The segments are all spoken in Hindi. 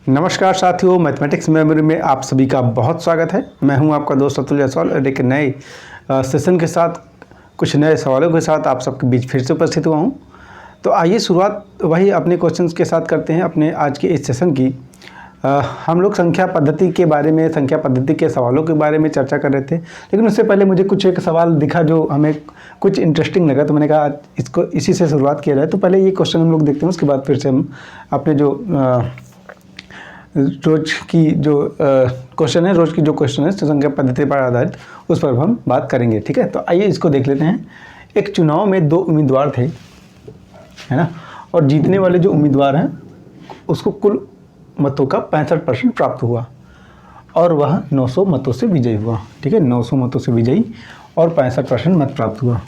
नमस्कार साथियों, मैथमेटिक्स मेमोरी में आप सभी का बहुत स्वागत है। मैं हूं आपका दोस्त अतुल जायसवाल और एक नए सेशन के साथ कुछ नए सवालों के साथ आप सबके बीच फिर से उपस्थित हुआ हूं। तो आइए शुरुआत वही अपने क्वेश्चंस के साथ करते हैं अपने आज के इस सेशन की। हम लोग संख्या पद्धति के बारे में, संख्या पद्धति के सवालों के बारे में चर्चा कर रहे थे, लेकिन उससे पहले मुझे कुछ एक सवाल दिखा जो हमें कुछ इंटरेस्टिंग लगा, तो मैंने कहा इसको इसी से शुरुआत किया जाए। तो पहले ये क्वेश्चन हम लोग देखते हैं, उसके बाद फिर से हम अपने जो रोज की जो क्वेश्चन है, रोज की जो क्वेश्चन है संख्या पद्धति पर आधारित, उस पर हम बात करेंगे। ठीक है, तो आइए इसको देख लेते हैं। एक चुनाव में दो उम्मीदवार थे, है ना, और जीतने वाले जो उम्मीदवार हैं उसको कुल मतों का 65% प्राप्त हुआ और वह 900 मतों से विजयी हुआ। ठीक है, 900 मतों से विजयी और 65% मत प्राप्त हुआ।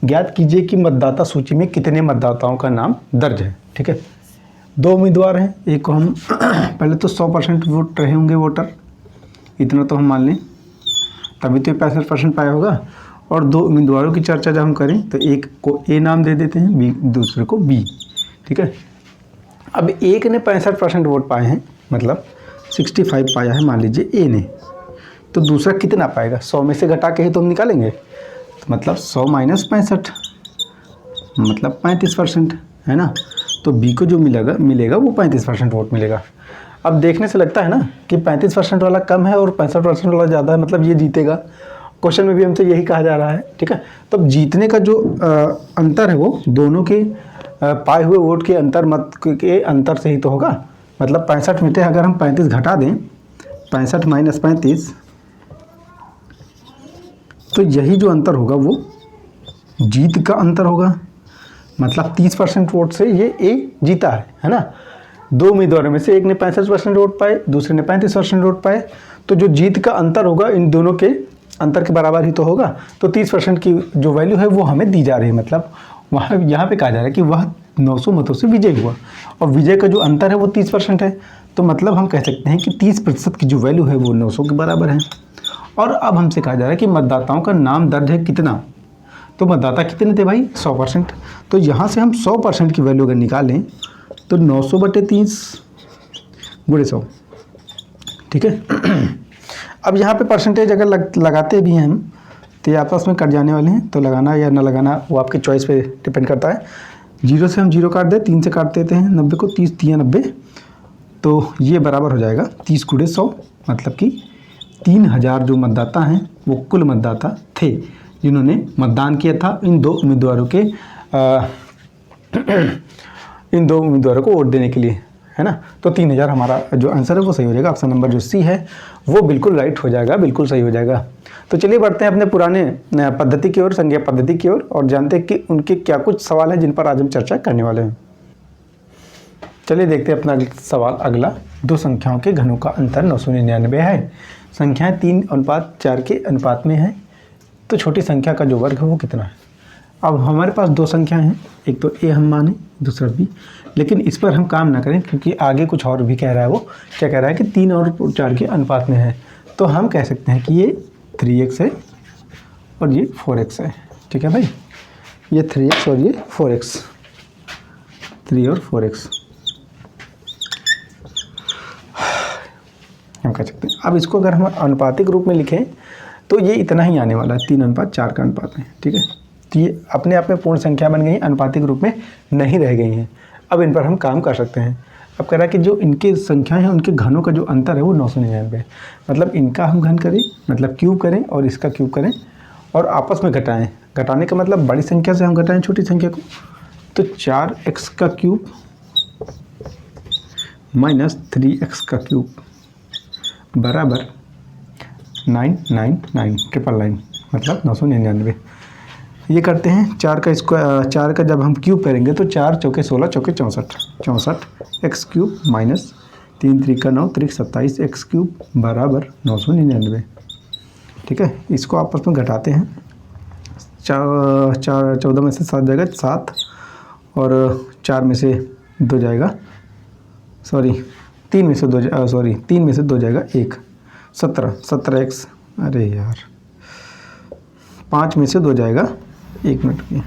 ज्ञात कीजिए कि मतदाता सूची में कितने मतदाताओं का नाम दर्ज है। ठीक है, दो उम्मीदवार हैं, एक को हम पहले तो 100% वोट रहे होंगे वोटर, इतना तो हम मान लें, तभी तो 65% पाया होगा। और दो उम्मीदवारों की चर्चा जब हम करें तो एक को ए नाम दे देते हैं, बी दूसरे को बी। ठीक है, अब एक ने 65% वोट पाए हैं, मतलब 65 पाया है मान लीजिए ए ने, तो दूसरा कितना पाएगा? 100 में से घटा के ही तो हम निकालेंगे, तो मतलब 100 - 65 मतलब 35%, है ना। तो बी को जो मिलेगा वो 35% वोट मिलेगा। अब देखने से लगता है ना कि 35% वाला कम है और 65% वाला ज़्यादा है, मतलब ये जीतेगा। क्वेश्चन में भी हमसे यही कहा जा रहा है। ठीक है, तो जीतने का जो अंतर है वो दोनों के पाए हुए वोट के अंतर, मत के अंतर से ही तो होगा। मतलब 65 में से अगर हम 35 घटा दें, 65 - 35, तो यही जो अंतर होगा वो जीत का अंतर होगा। मतलब 30% वोट से ये ए जीता है ना। दो उम्मीदवारों में से एक ने 65% वोट पाए, दूसरे ने 35% वोट पाए, तो जो जीत का अंतर होगा इन दोनों के अंतर के बराबर ही तो होगा। तो 30% की जो वैल्यू है वो हमें दी जा रही है। मतलब वहाँ यहाँ पे कहा जा रहा है कि वह 900 मतों से विजय हुआ और विजय का जो अंतर है वो 30% है। तो मतलब हम कह सकते हैं कि 30% की जो वैल्यू है वो 900 के बराबर है। और अब हमसे कहा जा रहा है कि मतदाताओं का नाम दर्ज है कितना। तो मतदाता कितने थे भाई? 100%। तो यहाँ से हम 100% की वैल्यू अगर निकालें तो 900/30 × 100। ठीक है, अब यहाँ पे परसेंटेज अगर लगाते भी हैं हम तो ये आपस में कट जाने वाले हैं, तो लगाना या ना लगाना वो आपकी चॉइस पे डिपेंड करता है। 0 से हम 0 काट दें, 3 से काट देते हैं 90 को, 30 × 3 = 90, तो ये बराबर हो जाएगा 30 × 100, मतलब कि 3000 जो मतदाता हैं वो कुल मतदाता थे जिन्होंने मतदान किया था इन दो उम्मीदवारों को वोट देने के लिए, है ना। तो 3000 हमारा जो आंसर है वो सही हो जाएगा। ऑप्शन नंबर जो सी है वो बिल्कुल राइट हो जाएगा, बिल्कुल सही हो जाएगा। तो चलिए बढ़ते हैं अपने पुराने पद्धति की ओर, संख्या पद्धति की ओर, और जानते हैं कि उनके क्या कुछ सवाल हैं जिन पर आज हम चर्चा करने वाले हैं। चलिए देखते हैं अपना सवाल अगला। दो संख्याओं के घनों का अंतर 999 है। संख्याएँ 3:4 के अनुपात में है, तो छोटी संख्या का जो वर्ग है वो कितना है? अब हमारे पास दो संख्याएं हैं, एक तो ए हम माने, दूसरा बी, लेकिन इस पर हम काम ना करें क्योंकि आगे कुछ और भी कह रहा है। वो क्या कह रहा है कि 3 और 4 के अनुपात में है। तो हम कह सकते हैं कि ये 3x है और ये 4x है। ठीक है भाई, ये 3x और ये 4x, 3 और 4x हम कह सकते हैं। अब इसको अगर हम अनुपातिक रूप में लिखें तो ये इतना ही आने वाला है, 3:4 का अनुपात है। ठीक है, तो ये अपने आप में पूर्ण संख्या बन गई, अनुपातिक रूप में नहीं रह गई हैं। अब इन पर हम काम कर सकते हैं। अब कह रहा है कि जो इनके संख्याएं हैं उनके घनों का जो अंतर है वो 999 है। मतलब इनका हम घन करें, मतलब क्यूब करें, और इसका क्यूब करें और आपस में घटाएं। घटाने का मतलब बड़ी संख्या से हम घटाएं छोटी संख्या को, तो 4x का क्यूब - 3x का क्यूब बराबर 999, मतलब 999। ये करते हैं 4 का स्क्वायर, 4 का जब हम क्यूब करेंगे तो 4 × 4 = 16, 4 × 64, x क्यूब - 3 × 3 = 9, 3 × 27 x क्यूब बराबर 999। ठीक है, इसको आपस में घटाते हैं। 14 में से 7 जाएगा 7, और 4 में से 2 जाएगा, 3 में से 2 जाएगा 1, 17x, अरे यार 5 में से 2 जाएगा, 1 मिनट में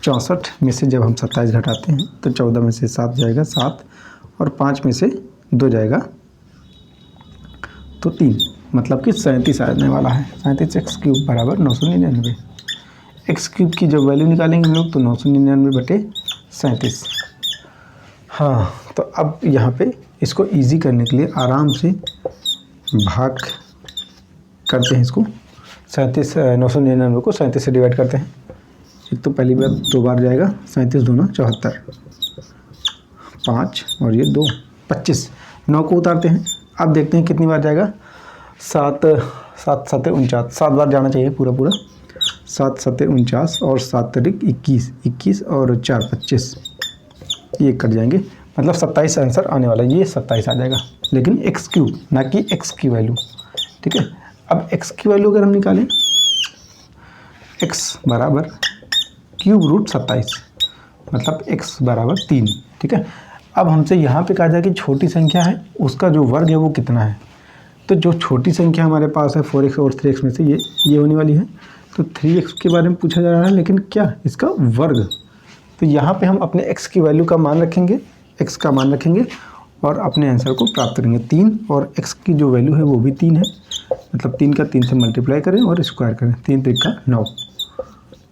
64 में से जब हम 27 घटाते हैं तो 14 में से 7 जाएगा 7, और 5 में से 2 जाएगा तो 3, मतलब कि 37 आने वाला है। 37 एक्स क्यूब बराबर 999। एक्स क्यूब की जब वैल्यू निकालेंगे हम लोग तो 999/37। हाँ, तो अब यहाँ पे इसको इजी करने के लिए आराम से भाग करते हैं इसको। 999 को 37 से डिवाइड करते हैं। एक तो पहली बार 2 बार जाएगा, 37 दूना 74, 5 और ये 2 25। 9 को उतारते हैं, अब देखते हैं कितनी बार जाएगा। 7 7 49, 7 बार जाना चाहिए पूरा पूरा। 7 7 49 और 7 तारीख 21, 21 और 4 25, ये कट जाएंगे, मतलब 27 आंसर आने वाला है। ये 27 आ जाएगा, लेकिन एक्स क्यूब ना कि एक्स की वैल्यू। ठीक है, अब एक्स की वैल्यू अगर हम निकालें, एक्स बराबर क्यूब रूट 27, मतलब एक्स बराबर 3। ठीक है, अब हमसे यहाँ पे कहा जाए कि छोटी संख्या है उसका जो वर्ग है वो कितना है। तो जो छोटी संख्या हमारे पास है 4x और 3x में से ये होने वाली है। तो 3x के बारे में पूछा जा रहा है, लेकिन क्या इसका वर्ग। तो यहाँ पे हम अपने x की वैल्यू का मान रखेंगे, x का मान रखेंगे और अपने आंसर को प्राप्त करेंगे। 3 और x की जो वैल्यू है वो भी 3 है, मतलब 3 का 3 से मल्टीप्लाई करें और स्क्वायर करें। 3 3 का 9,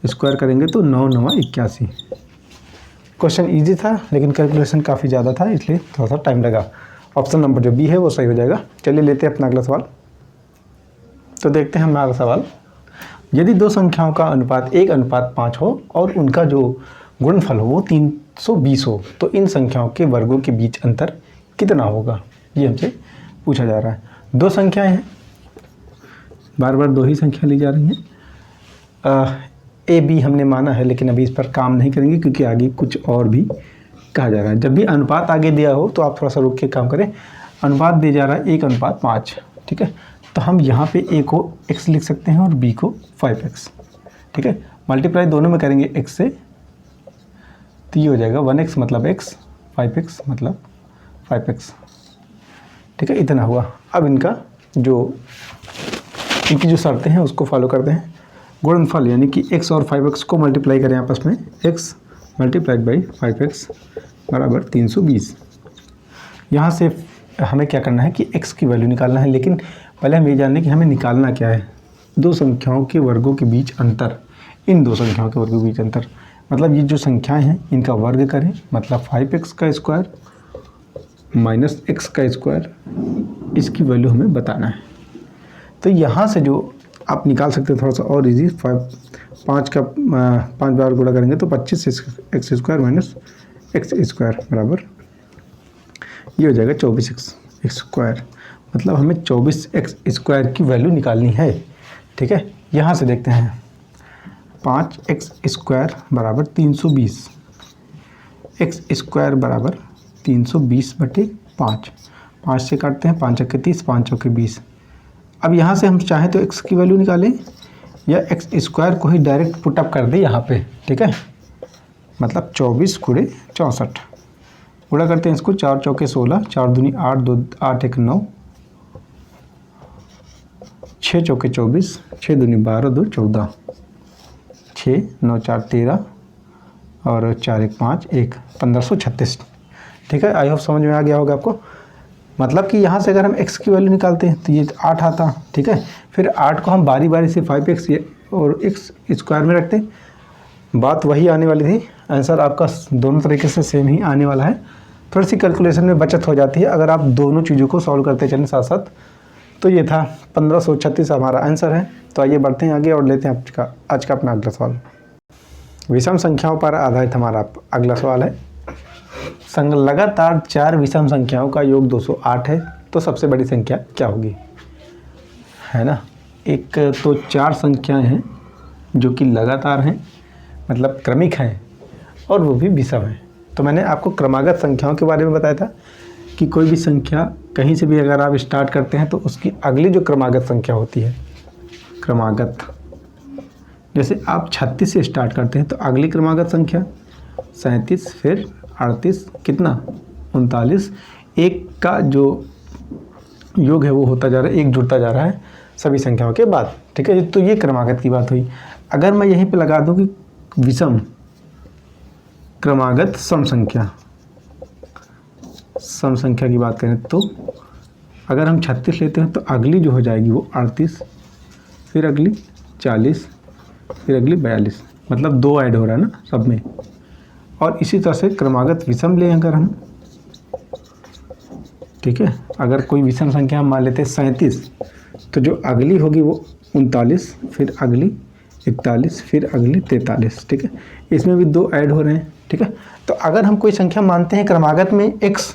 स्क्वायर करेंगे तो 9 9 81। क्वेश्चन इजी था, लेकिन कैलकुलेशन काफ़ी ज़्यादा था, इसलिए थोड़ा सा टाइम लगा। ऑप्शन नंबर जो बी है वो सही हो जाएगा। चलिए लेते हैं अपना अगला सवाल। तो देखते हैं हमारा सवाल। यदि 2 संख्याओं का अनुपात 1:5 हो और उनका जो गुणनफल हो वो 320 हो, तो इन संख्याओं के वर्गों के बीच अंतर कितना होगा, ये हमसे पूछा जा रहा है। 2 संख्याएं हैं, बार बार 2 ही संख्या ली जा रही हैं। ए बी हमने माना है, लेकिन अभी इस पर काम नहीं करेंगे क्योंकि आगे कुछ और भी कहा जा रहा है। जब भी अनुपात आगे दिया हो तो आप थोड़ा सा रुक के काम करें। अनुपात दिया जा रहा है 1:5। ठीक है, तो हम यहाँ पे ए को x लिख सकते हैं और b को 5x। ठीक है, मल्टीप्लाई दोनों में करेंगे x से, तो ये हो जाएगा 1x मतलब x, 5x मतलब 5x। ठीक है, इतना हुआ। अब इनकी जो शर्तें हैं उसको फॉलो करते हैं। गुणनफल यानी कि x और 5x को मल्टीप्लाई करें आपस में, x मल्टीप्लाइड बाई 5x बराबर 320। यहाँ से हमें क्या करना है कि x की वैल्यू निकालना है, लेकिन पहले हम ये जानने कि हमें निकालना क्या है। 2 संख्याओं के वर्गों के बीच अंतर, इन 2 संख्याओं के वर्गों के बीच अंतर, मतलब ये जो संख्याएं हैं इनका वर्ग करें, मतलब 5x का स्क्वायर माइनस x का स्क्वायर, इसकी वैल्यू हमें बताना है। तो यहाँ से जो आप निकाल सकते हैं थोड़ा सा और इजी, 5 बार गुणा करेंगे तो 25x square minus x square बराबर ये हो जाएगा 24x स्क्वायर, मतलब हमें 24x स्क्वायर की वैल्यू निकालनी है। ठीक है, यहाँ से देखते हैं 5x स्क्वायर बराबर 320, x स्क्वायर बराबर 320/5। 5 से काटते हैं, 5 × 30, 5 × 20। अब यहाँ से हम चाहें तो x की वैल्यू निकालें या x स्क्वायर को ही डायरेक्ट पुटअप कर दें यहाँ पे। ठीक है, मतलब 24 × 64 गुणा करते हैं इसको, 4 चौके 16, 4 दूनी 8, 2 8 1 9, 6 चौके 24, 6 दूनी 12, 2 14, 6 9 4 13 और 4 1 5 1 1536। ठीक है, आई होप समझ में आ गया होगा आपको। मतलब कि यहाँ से अगर हम x की वैल्यू निकालते हैं तो ये 8 आता। ठीक है, फिर 8 को हम बारी बारी से 5x और x स्क्वायर में रखते हैं, बात वही आने वाली थी। आंसर आपका दोनों तरीके से सेम ही आने वाला है। थोड़ी सी कैलकुलेशन में बचत हो जाती है अगर आप दोनों चीज़ों को सॉल्व करते चलें साथ साथ। तो ये था 1536 हमारा आंसर है। तो आइए बढ़ते हैं आगे और लेते हैं आज का अपना अगला सवाल। विषम संख्याओं पर आधारित हमारा अगला सवाल है। लगातार 4 विषम संख्याओं का योग 208 है, तो सबसे बड़ी संख्या क्या होगी, है ना। एक तो 4 संख्याएं हैं जो कि लगातार हैं, मतलब क्रमिक हैं, और वो भी विषम हैं। तो मैंने आपको क्रमागत संख्याओं के बारे में बताया था कि कोई भी संख्या कहीं से भी अगर आप स्टार्ट करते हैं तो उसकी अगली जो क्रमागत संख्या होती है, क्रमागत, जैसे आप 36 से स्टार्ट करते हैं तो अगली क्रमागत संख्या 37, फिर 38, कितना 39, एक का जो योग है वो होता जा रहा है, एक जुड़ता जा रहा है सभी संख्याओं के बाद। ठीक है, तो ये क्रमागत की बात हुई। अगर मैं यहीं पे लगा दूं कि विषम क्रमागत सम संख्या, सम संख्या की बात करें तो अगर हम 36 लेते हैं तो अगली जो हो जाएगी वो 38, फिर अगली 40, फिर अगली 42, मतलब 2 ऐड हो रहा है ना सब में। और इसी तरह से क्रमागत विषम लें अगर हम, ठीक है, अगर कोई विषम संख्या हम मान लेते हैं 37, तो जो अगली होगी वो 39, फिर अगली 41, फिर अगली 43, ठीक है, इसमें भी 2 ऐड हो रहे हैं, ठीक है। तो अगर हम कोई संख्या मानते हैं क्रमागत में x,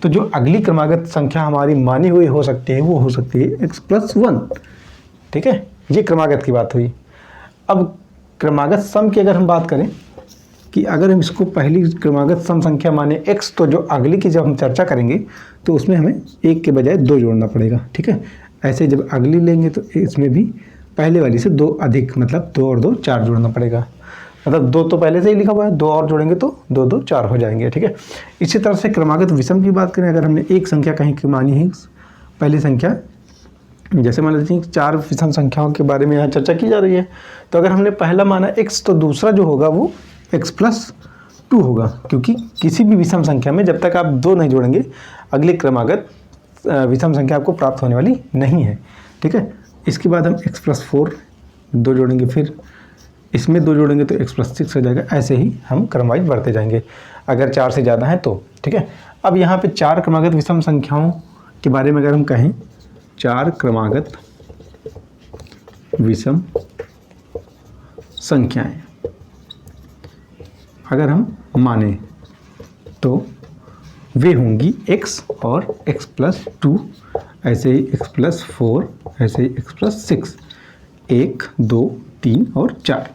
तो जो अगली क्रमागत संख्या हमारी मानी हुई हो सकती है वो हो सकती है x+1, ठीक है, ये क्रमागत की बात हुई। अब क्रमागत सम की अगर हम बात करें कि अगर हम इसको पहली क्रमागत सम संख्या माने x, तो जो अगली की जब हम चर्चा करेंगे तो उसमें हमें 1 के बजाय 2 जोड़ना पड़ेगा, ठीक है। ऐसे जब अगली लेंगे तो इसमें भी पहले वाली से 2 अधिक, मतलब 2 और 2 4 जोड़ना पड़ेगा, मतलब 2 तो पहले से ही लिखा हुआ है, 2 और जोड़ेंगे तो 2 2 4 हो जाएंगे, ठीक है। इसी तरह से क्रमागत विषम की बात करें, अगर हमने एक संख्या कहीं की मानी है पहली संख्या, जैसे मान लीजिए 4 विषम संख्याओं के बारे में यहाँ चर्चा की जा रही है, तो अगर हमने पहला माना x, तो दूसरा जो होगा वो x+2 होगा, क्योंकि किसी भी विषम संख्या में जब तक आप 2 नहीं जोड़ेंगे अगली क्रमागत विषम संख्या आपको प्राप्त होने वाली नहीं है, ठीक है। इसके बाद हम x+4 2 जोड़ेंगे, फिर इसमें 2 जोड़ेंगे तो x+6 हो जाएगा। ऐसे ही हम क्रमवाइज बढ़ते जाएंगे अगर 4 से ज़्यादा है तो, ठीक है। अब यहाँ पे 4 क्रमागत विषम संख्याओं के बारे में अगर हम कहें, 4 क्रमागत विषम संख्याएं अगर हम माने तो वे होंगी x और x+2, ऐसे ही x+4, ऐसे ही x+6, 1 2 3 और 4।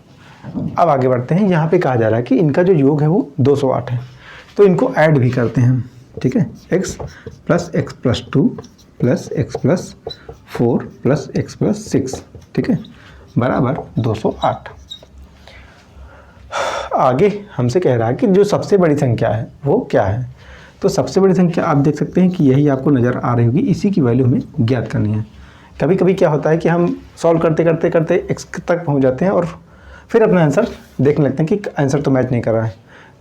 अब आगे बढ़ते हैं। यहाँ पे कहा जा रहा है कि इनका जो योग है वो 208 है, तो इनको ऐड भी करते हैं हम, ठीक है। x plus x+2 plus x+4 plus x+6, ठीक है, बराबर 208। आगे हमसे कह रहा है कि जो सबसे बड़ी संख्या है वो क्या है, तो सबसे बड़ी संख्या आप देख सकते हैं कि यही आपको नज़र आ रही होगी, इसी की वैल्यू हमें ज्ञात करनी है। कभी कभी क्या होता है कि हम सॉल्व करते करते करते x तक पहुंच जाते हैं और फिर अपना आंसर देखने लगते हैं कि आंसर तो मैच नहीं कर रहा है।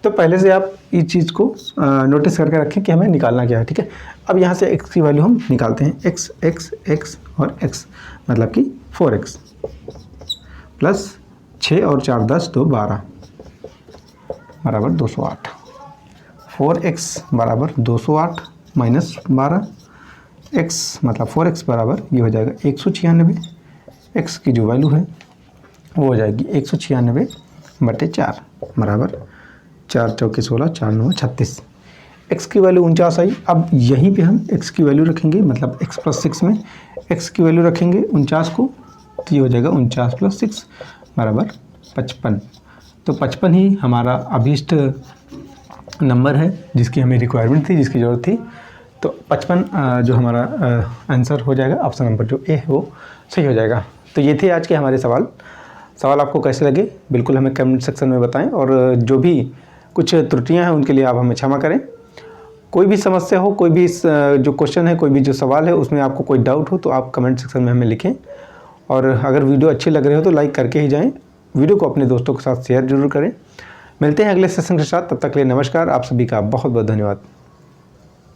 तो पहले से आप इस चीज़ को नोटिस करके रखें कि हमें निकालना क्या है, ठीक है। अब यहाँ से x की वैल्यू हम निकालते हैं, x x x और x, मतलब कि 4x प्लस 6 और 4 10 तो 12 बराबर 208। 4x बराबर 208 माइनस 12, x मतलब 4x बराबर ये हो जाएगा 196। x की जो वैल्यू है वो हो जाएगी 196/4 बराबर 4 चौके 16, 4 9 36। x की वैल्यू 49 आई। अब यहीं पे हम x की वैल्यू रखेंगे, मतलब x+6 में x की वैल्यू रखेंगे 49 को, तो ये हो जाएगा 49 + 6 बराबर 55। तो 55 ही हमारा अभीष्ट नंबर है जिसकी हमें रिक्वायरमेंट थी, जिसकी ज़रूरत थी। तो 55 जो हमारा आंसर हो जाएगा, ऑप्शन नंबर जो ए है वो सही हो जाएगा। तो ये थे आज के हमारे सवाल आपको कैसे लगे बिल्कुल हमें कमेंट सेक्शन में बताएं, और जो भी कुछ त्रुटियां हैं उनके लिए आप हमें क्षमा करें। कोई भी समस्या हो, कोई भी जो क्वेश्चन है, कोई भी जो सवाल है उसमें आपको कोई डाउट हो तो आप कमेंट सेक्शन में हमें लिखें, और अगर वीडियो अच्छे लग रहे हो तो लाइक करके ही जाएँ। वीडियो को अपने दोस्तों के साथ शेयर जरूर करें। मिलते हैं अगले सेशन के साथ, तब तक के लिए नमस्कार। आप सभी का बहुत बहुत धन्यवाद।